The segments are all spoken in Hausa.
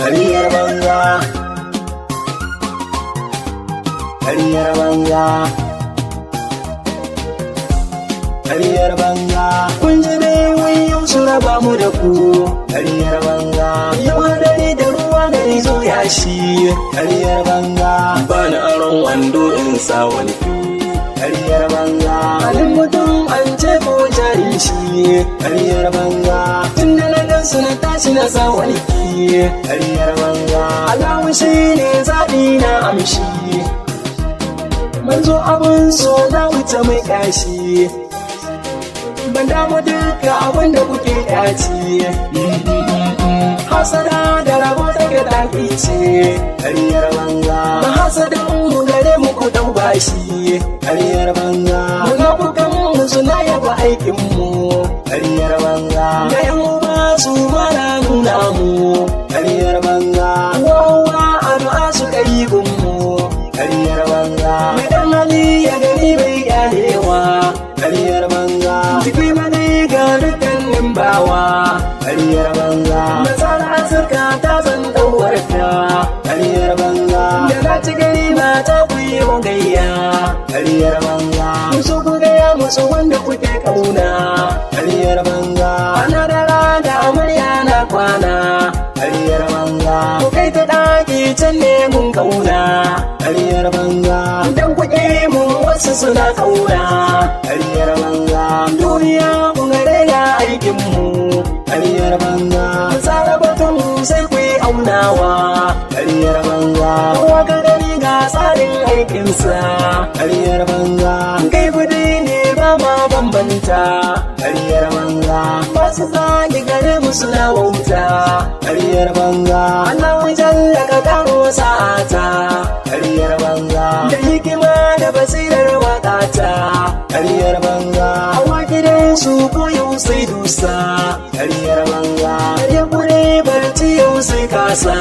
ƙaryar banza, ƙaryar banza, ƙaryar banza. Kun ji dai wai yau su raba mu da ku, ƙaryar banza. Yau hadari da ruwa gari zo yashi, ƙaryar banza. Bani aron wando in sa wani, ƙaryar banza. Halin mutum an ce ko jari shi, ƙaryar banza. Tun da na gan su na tashi na sa wani, ƙaryar banza. Alawu shi ne zaɓi na amshi, manzo abin so na wuce mai kashi. Ban damu duka abin da kuke dace, hasada da rabo daga daki ce, ƙaryar banza. Mahasadan mu gare mu ku dan bashi, ƙaryar banza. Munafukan mu suna yaba aikin mu, ƙaryar banza. Da yan uwa su mara nuna mu, ƙaryar banza. Wawa addu'a su kai gunmu, ƙaryar banza. Mai dan hali ya gani bai ganewa, ƙaryar banza. Jiki mani ga dukkanin bawa, ƙaryar banza. Nasara asirka ta zan ɗauwarka, ƙaryar banza. Da na ci gari mata ku yi gayya, ƙaryar banza. Musu ku gaya musu wanda kuke ƙauna, ƙaryar banza. Ana da rana amarya na kwana, ƙaryar banza. Ku kai ta ɗaki can ne mun ƙauna, ƙaryar banza. Dan kuɗi mun wasu suna ƙauna, ƙaryar banza. Duniya mun gare ga aikinmu, ƙaryar banza. Tsara batun sai ku yi aunawa, ƙaryar banza. Kowa ka gani ga tsarin aikinsa, ƙaryar banza. Kai kuɗi ne ba ma bambanta, ƙaryar banza. Masu zagi gare mu suna wauta, ƙaryar banza. Allah wajen da ka karo sa'ata, ƙaryar banza. Da hikima da basirar waƙata, ƙaryar banza. Hawa gidan su ko yau sai dusa, ƙaryar banza. Ƙaryar kure barci yau sai kasa,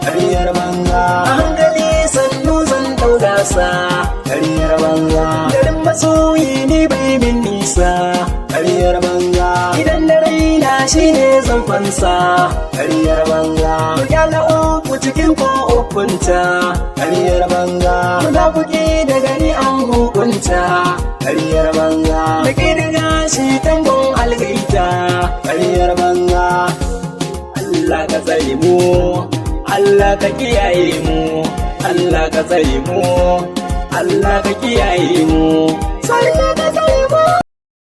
ƙaryar banza. A hankali sannu zan ɗaugasa, ƙaryar banza. Garin masoyi ni bai min nisa, ƙaryar banza. Idan da raina shi ne zan fansa, ƙaryar banza. Kyala uku cikin ko ukunta, ƙaryar banza. Munafuki da gani an hukunta, ƙaryar banza. Da ke da gashi tangon algaita, ƙaryar banza. Allah ka tsare mu, Allah ka kiyaye mu, Allah ka tsare mu, Allah ka kiyaye mu, sai ka tsare mu.